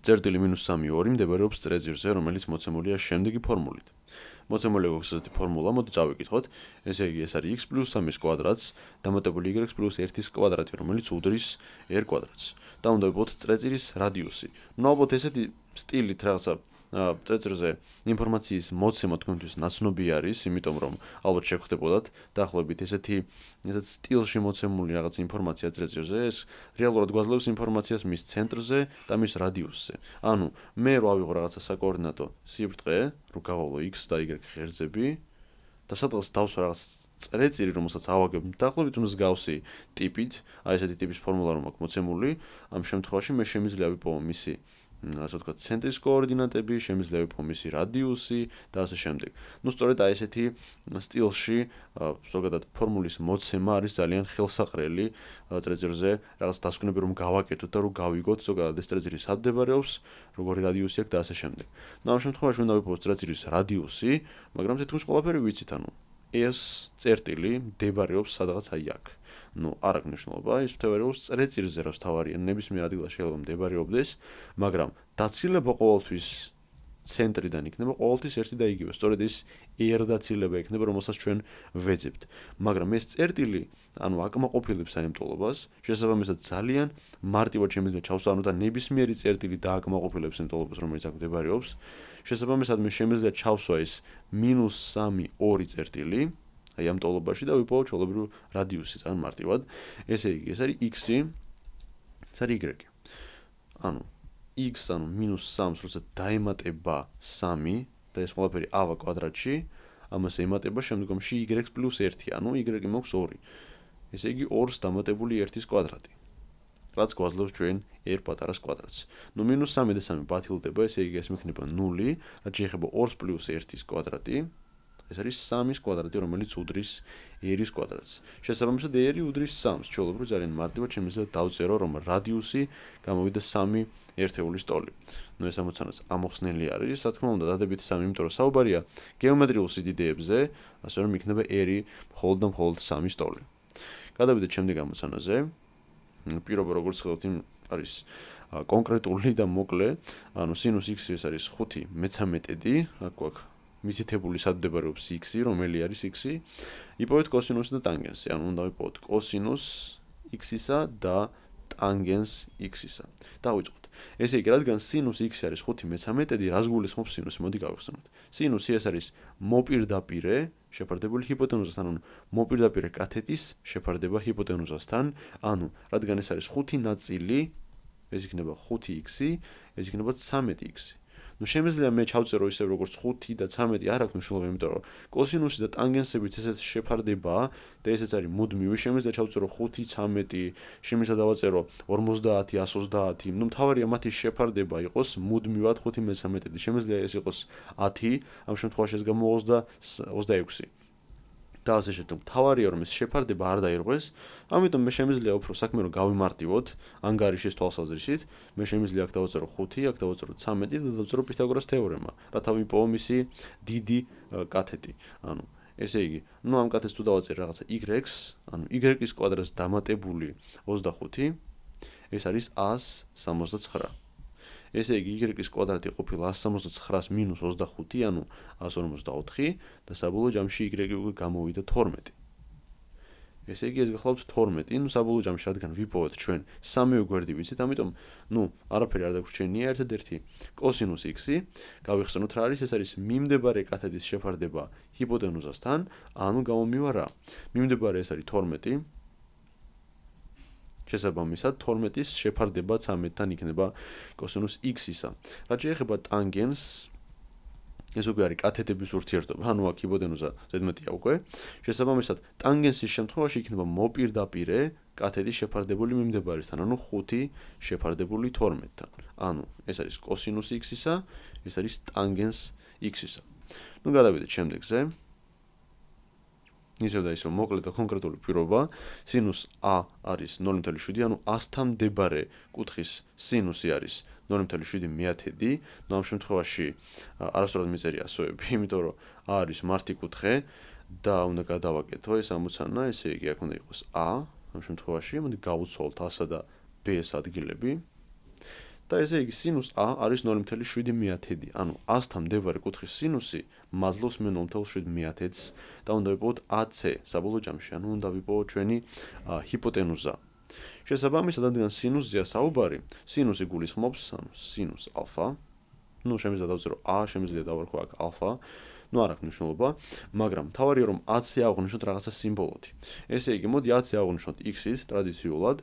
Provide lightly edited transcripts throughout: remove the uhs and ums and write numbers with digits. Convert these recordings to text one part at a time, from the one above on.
წერტილი -3 მდებარეობს წრეძირზე, რომელიც მოცემულია შემდეგი ფორმულით. მოცემული გვაქვს ესეთი ფორმულა, მოდი წავიკითხოთ. ესე იგი, ეს არის x + 3-ის კვადრატს დამატებული y + 1-ის კვადრატი, რომელიც უდრის r კვადრატს. და უნდა ვიპოვოთ წრეწირის რადიუსი. ნუ ალბათ ესეთი სტილით რაღაცა წრეწირზე ინფორმაციის მოცემა თქვენთვის ნაცნობი არის, იმიტომ რომ ალბათ შეგხვდებოდათ დაახლოებით ესეთი სტილში მოცემული რაღაც ინფორმაცია წრეწირზე, ეს რეალურად გვაძლევს ინფორმაციას მის ცენტრზე და მის რადიუსზე. ანუ მე რო ავიღო რაღაცა საკოორდინატო სიბრტყე, რო გავავლო x და y ღერძები და სადღაც დავსვა რაღაც წრეწირი, რომელსაც ავაგებ დაახლოებით მსგავსი ტიპით, აი ესეთი ტიპის ფორმულა რომ აქვს მოცემული, ამ შემთხვევაში მე შემიძლია ვიპოვო მისი ასე ვთქვათ, ცენტრის კოორდინატები, შემიძლია ვიპოვო მისი რადიუსი და ასე შემდეგ. ნუ სწორედ აი ესეთი სტილში ზოგადად ფორმულის მოცემა არის ძალიან ხელსაყრელი წრეწირზე, რაღაც დასკვნები რომ გავაკეთოთ და რომ გავიგოთ ზოგადად ეს წრეწირი სად მდებარეობს, როგორი რადიუსი აქვს და ასე შემდეგ. ნუ ამ შემთხვევაში უნდა ვიპოვოთ წრეწირის რადიუსი, მაგრამ თითქმის ყველაფერი ვიცით, ანუ ეს წერტილი მდებარეობს სადღაც აი აქ. ნუ არ აქვს მნიშვნელობა, ის მდებარეობს წრეწირზე, რაც თავარია, ნებისმიერ ადგილას შეიძლება მდებარეობდეს, მაგრამ დაცილება ყოველთვის ცენტრიდან იქნება ყოველთვის ერთი და იგივე. სწორედ ის r დაცილება იქნება, რომელსაც ჩვენ ვეძებთ. მაგრამ ეს წერტილი, ანუ აკმაყოფილებს აი ამ ტოლობას, შესაბამისად ძალიან მარტივად შემიძლია ჩავსვანო და ნებისმიერი წერტილი დააკმაყოფილებს ამ ტოლობას, რომელიც აქ მდებარეობს. შესაბამისად მე შემიძლია ჩავსვა ეს -3 2 წერტილი აი ამ ტოლობაში და ვიპოვო ჩვეულებრივ რადიუსი ძალიან მარტივად. ესე იგი, ეს არის x-ი, ეს არის y. ანუ x, ანუ -3-ს, როცა დაემატება 3 და ეს ყველაფერი a კვადრატში, ამას ემატება შემდგომში y + 1, ანუ y მოქვს 2. ესე იგი 2-ს დამატებული 1-ის კვადრატი. რაც გვაძლევს ჩვენ r პატარას კვადრატს. ნუ -3 და 3 ბათილდება, ესე იგი ეს მექნება 0, რაც შეიძლება 2 + 1-ის კვადრატი. ეს არის 3-ის კვადრატი, რომელიც უდრის r-ის კვადრატს. შესაბამისად, r უდრის 3-ს. ჩვეულებრივ ძალიან მარტივად შემიძლია დავწერო, რომ რადიუსი გამოვიდა 3 ერთეულის ტოლი. ნუ ეს ამოცანაც ამოხსნელი არის, რა თქმა უნდა, დადებითი 3, იმიტომ რომ საუბარია გეომეტრიულ სიდიდეებზე, ასე რომ იქნება r მხოლოდ და მხოლოდ 3-ის ტოლი. გადავიდეთ შემდეგ ამოცანაზე. პირობა როგორც ხედავთ, არის კონკრეტული და მოკლე, ანუ სინუს x ეს არის 5/13, აქ გვაქვს მითითებული სად მდებარეობს x-ი, რომელი არის x-ი. იპოვეთ კოსინუსი და ტანგენსი, ანუ უნდა ვიპოვოთ კოსინუს x-ისა და ტანგენს x-ისა. დავიწყოთ. ესე იგი, რადგან სინუს x არის 5/13, რას გულისხმობს სინუსი? მოდი გავიხსენოთ. სინუსი ეს არის მოპირდაპირე შეფარდებული ჰიპოტენუზასთან, ანუ მოპირდაპირე კათეტის შეფარდება ჰიპოტენუზასთან, ანუ რადგან ეს არის 5 ნაწილი, ეს იქნება 5x-ი, ეს იქნება 13x-ი. ნუ შემიძლია მე ჩავწერო ისე როგორც 5 და 13 არ აქვს მნიშვნელობა, იმიტომ რომ კოსინუსი და ტანგენსებით ესეც შეფარდებაა და ესეც არის მუდმივი. შემიძლია ჩავწერო 5, 13, შემიძლია დავაწერო 50, 130. ნუ მთავარია მათი შეფარდება იყოს მუდმივად 5/13. შემიძლია ეს იყოს 10, ამ შემთხვევაში ეს გამოვა 26. და ასე შემდეგ. მთავარია რომ ეს შეფარდება არ დაირღვეს, ამიტომ მე შემიძლია უფრო საქმე რომ გავიმარტივოთ ანგარიშის თვალსაზრისით, მე შემიძლია აქ დავაწერო 5, აქ დავაწერო 13 და დავაწერო პითაგორას თეორემა, რათა ვიპოვო მისი დიდი კათეტი. ანუ ესე იგი, ნუ ამ კათეტს თუ დავაწერე რაღაცა y-ს, ანუ y-ის კვადრატს დამატებული 25, ეს არის 169. ესე იგი, y-ის კვადრატი ყოფილა 169-ს -25, ანუ 154 და საბოლოო ჯამში y გამოვიდა 12. ესე იგი, ეს გახლავთ 12. ნუ საბოლოო ჯამში რადგან ვიპოვეთ ჩვენ სამივე გვერდი ვიცით, ამიტომ ნუ არაფერი არ დაგვრჩენია, ერთადერთი კოსინუს x-ი, გავიხსენოთ რა არის, ეს არის მიმდებარე კათეტის შეფარდება ჰიპოტენუზასთან, ანუ გამომივა რა? მიმდებარე ეს არის 12. შესაბამისად 12-ის შეფარდება 13-თან იქნება კოსინუს x-ისა. რაც შეეხება ტანგენს, ეს უკვე არის კათეტების ურთიერთობა, ანუ აქ ჰიპოტენუზა ზედმეტია უკვე. შესაბამისად ტანგენსის შემთხვევაში იქნება მოპირდაპირე კათეტის შეფარდებული მიმდებარესთან, ანუ 5 შეფარდებული 12-თან. ანუ ეს არის კოსინუს x-ისა, ეს არის ტანგენს x-ისა. ნუ გადავიდეთ შემდეგზე. ისევ და ისევ მოკლე და კონკრეტული პირობა, სინუს a არის 0.7, ანუ 100-თან მდებარე კუთხის სინუსი არის 0.7, ნუ ამ შემთხვევაში არასდროს მიწერია ასოები, იმიტომ რომ a არის მარტი კუთხე და უნდა გადავაკეთო ეს ამოცანა, ესე იგი აქ უნდა იყოს a, ამ შემთხვევაში მოდი გავუცვალოთ a-სა და b-ს ადგილები და ესე იგი სინუს a არის 0.7, ანუ 100-თან მდებარე კუთხის სინუსი მაძლევს მე 0.7-ს და უნდა ვიპოვოთ AC საბოლოო ჯამში, ანუ უნდა ვიპოვოთ ჩვენი ჰიპოტენუზა. შესაბამისად, რადგან სინუსზეა საუბარი, სინუსი გულისხმობს, ანუ სინუს ალფა, შემიძლია დავწერო a, შემიძლია დავარქვა აქ ალფა, არ აქვს მნიშვნელობა, მაგრამ თავარია რომ AC აღვნიშნოთ რაღაცა სიმბოლოთი. ესე იგი, მოდი AC აღვნიშნოთ x-ით ტრადიციულად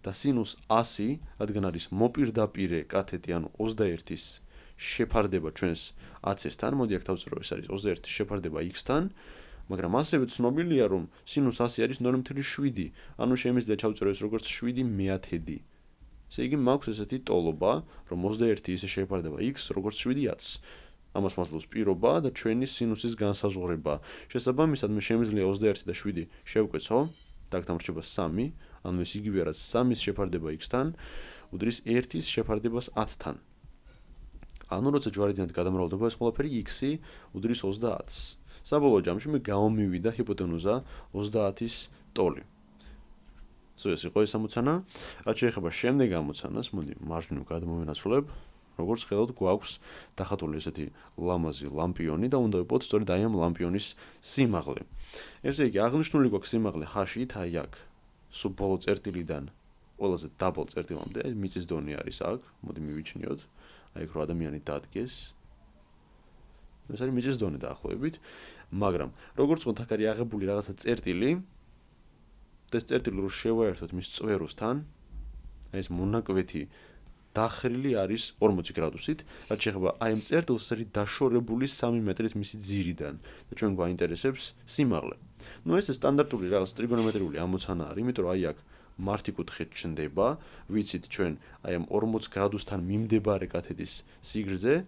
და სინუს 100, რადგან არის მოპირდაპირე კათეტი, ანუ 21-ის შეფარდება ჩვენს AC-სთან, მოდი აქ დავწერო, ეს არის 21-ის შეფარდება x-თან, მაგრამ ასევე ცნობილია, რომ სინუს 100 არის 0.7, ანუ შემიძლია ჩავწერო ეს როგორც 7/100. ესე იგი, მაქვს ესეთი ტოლობა, რომ 21 ისე შეფარდება x, როგორც 7-ს. ამას მასლავს პირობა და ჩვენი სინუსის განსაზღვრება. შესაბამისად, მე შემიძლია 21 და 7 შევკვეცო, და აქ დამრჩება 3, ანუ ეს იგივე რაც 3-ის შეფარდება x-თან, უდრის 1-ის შეფარდებას 10-თან. ანუ როცა ჯვარედნად გადამრავლდება ეს ყველაფერი x-ი უდრის 30-ს. საბოლოო ჯამში მე გამომივიდა ჰიპოტენუზა 30-ის ტოლი. ეს იყო ეს ამოცანა. რაც შეეხება შემდეგ ამოცანას, მოდი მარჯვნივ გადმოვენაცვლებ. როგორც ხედავთ, გვაქვს დახატული ესეთი ლამაზი ლამპიონი და უნდა ვიპოვოთ სწორედ აი ამ ლამპიონის სიმაღლე. ესე იგი, აღნიშნული გვაქვს სიმაღლე h-ით, აი აქ, სულ ბოლო წერტილიდან ყველაზე დაბალ წერტილამდე, მიწის დონე არის აქ, მოდი მივიჩნიოთ, აი აქ რო ადამიანი დადგეს. ეს არის მიწის დონე დაახლოებით, მაგრამ როგორც ვთქვათ, აქ არის აღებული რაღაცა წერტილი და ეს წერტილი რო შევაერთოთ მის წვეროსთან, აი ეს მონაკვეთი დახრილი არის 40 გრადუსით, რაც შეეხება აი ამ წერტილს არის დაშორებული 3 მეტრით მისი ძირიდან და ჩვენ გვაინტერესებს სიმაღლე. ეს სტანდარტული რაღაც ტრიგონომეტრიული ამოცანა არის, იმიტომ რომ აი აქ მართი კუთხე ჩნდება, ვიცით ჩვენ აი ამ 40 გრადუსთან მიმდებარე კათეტის სიგრძე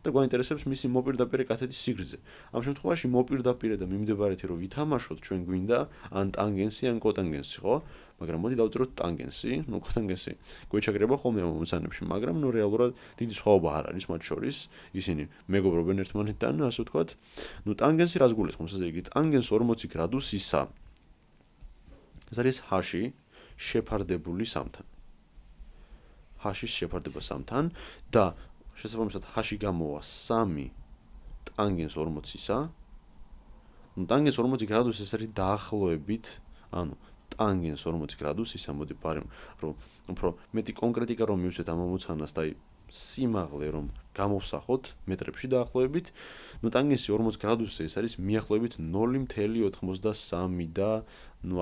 და გვაინტერესებს მისი მოპირდაპირე კათეტის სიგრძე. ამ შემთხვევაში მოპირდაპირე და მიმდებარეთი რო ვითამაშოთ, ჩვენ გვინდა ან ტანგენსი, ან კოტანგენსი, ხო? მაგრამ მოდი დავწეროთ ტანგენსი, კოტანგენსი გვეჩაგრება ხოლმე ამ ამოცანებში, მაგრამ რეალურად დიდი სხვაობა არ არის მათ შორის, ისინი მეგობრობენ ერთმანეთთან, ასე ვთქვათ. ტანგენსი რას გულისხმობს? ესე იგი, ტანგენს 40 გრადუსისა ეს არის h-ში შეფარდებული 3-თან. h-ში შეფარდება 3-თან და შესაბამისად h-ში გამოვა 3 ტანგენს 40-ისა. ტანგენს 40 გრადუსი ეს არის დაახლოებით, ანუ ტანგენს 40 გრადუსისა, მოდი პარემ, რომ უფრო მეტი კონკრეტიკა რომ მივცეთ ამ ამოცანას და სიმაღლე რომ გამოვსახოთ მეტრებში დაახლოებით, ტანგენსი 40 გრადუსზე ეს არის მიახლოებით 0.83 და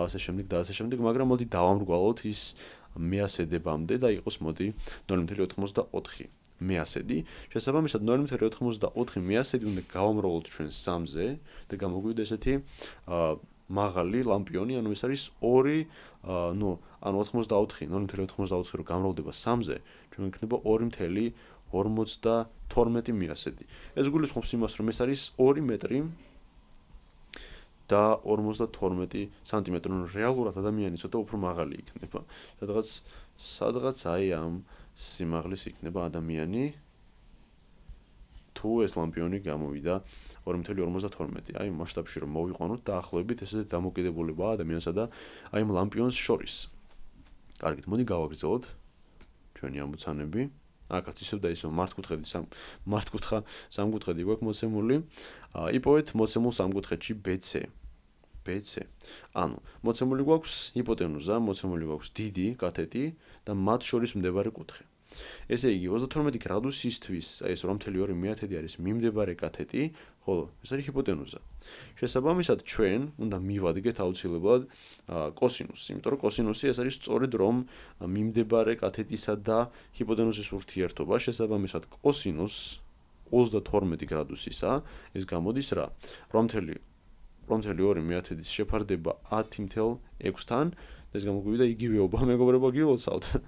ასე შემდეგ და ასე შემდეგ, მაგრამ მოდი დავამრგვალოთ ის მეასედებამდე და იყოს მოდი 0.84 მეასედი. შესაბამისად 0.84 მეასედი უნდა გავამრავლოთ ჩვენ 3-ზე და გამოგვივიდა ესეთი მაღალი ლამპიონი, ანუ ეს არის 2, ანუ 84, 0.84 რო გამრავლდება 3-ზე, ჩვენ იქნება 2.52 მეასედი. ეს გულისხმობს იმას, რომ ეს არის 2 მეტრი და 52 სანტიმეტრი, ანუ რეალურად ადამიანი ცოტა უფრო მაღალი იქნება. სადღაც აი ამ სიმაღლის იქნება ადამიანი, თუ ეს ლამპიონი გამოვიდა 2.52. აი მასშტაბში რომ მოვიყვანოთ დაახლოებით ესეთი დამოკიდებულებაა ადამიანსა და აი ამ ლამპიონს შორის. კარგით, მოდი გავაგრძელოთ ჩვენი ამოცანები. აკაც ისევ და ისევ მართკუთხა სამკუთხედი გვაქვს მოცემული. იპოვეთ მოცემულ სამკუთხედში BC. ანუ მოცემული გვაქვს ჰიპოტენუზა, მოცემული გვაქვს დიდი კათეტი და მათ შორის მდებარე კუთხე. ესე იგი 32 გრადუსისთვის, აი ეს 2.2 არის მიმდებარე კათეტი, ხოლო ეს არის ჰიპოტენუზა. შესაბამისად ჩვენ უნდა მივადგეთ აუცილებლად კოსინუსი, იმიტომ რომ კოსინუსი ეს არის სწორედ რომ მიმდებარე კათეტისა და ჰიპოტენუზის ურთიერთობა, შესაბამისად კოსინუს 32 გრადუსისა, ეს გამოდის რა? 8.2 შეფარდება 10.6-თან და ეს გამოგვივიდა იგივეობა, მეგობრებო, გილოცავთ.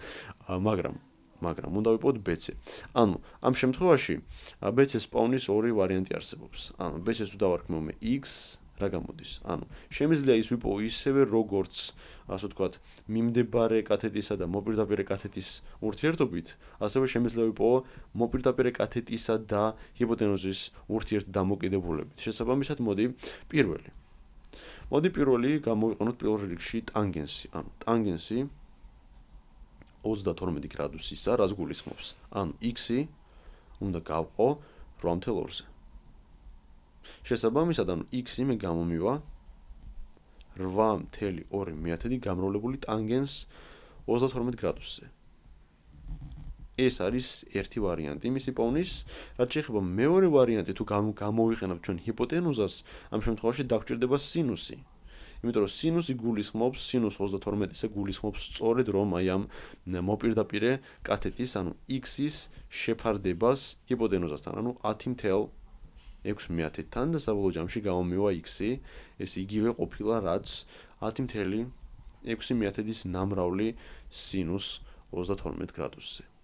მაგრამ უნდა ვიპოვოთ BC. ანუ ამ შემთხვევაში BC-ს პოვნის ორი ვარიანტი არსებობს. ანუ BC-ს თუ დავარქმევ მე x, რა გამოდის? ანუ შემიძლია ის ვიპოვო ისევე როგორც, ასე ვთქვათ, მიმდებარე კათეტისა და მოპირდაპირე კათეტის ურთიერთობით, ასევე შემიძლია ვიპოვო მოპირდაპირე კათეტისა და ჰიპოტენუზის ურთიერთდამოკიდებულებით. შესაბამისად, მოდი პირველი გამოვიყენოთ პირველ რიგში ტანგენსი. ანუ ტანგენსი 32 გრადუსისა, რას გულისხმობს? ანუ x-ი უნდა გავყო 8/2-ზე. შესაბამისად, ანუ x-ი მე გამომივა 8.2 გამრავლებული ტანგენს 32 გრადუსზე. ეს არის ერთი ვარიანტი მისი პოვნის, რაც შეეხება მეორე ვარიანტი, თუ გამოვიყენებთ ჩვენ ჰიპოტენუზას, ამ შემთხვევაში დაგვჭირდება სინუსი. იმიტომ რომ სინუსი გულისხმობს, სინუს 32-ზე გულისხმობს სწორედ რომ აი ამ მოპირდაპირე კათეტის, ანუ x-ის შეფარდებას ჰიპოტენუზასთან, ანუ 10.6-თან და საბოლოო ჯამში გამომივა x-ი, ეს იგივე ყოფილა, რაც 10.6 ნამრავლი სინუს 32 გრადუსზე.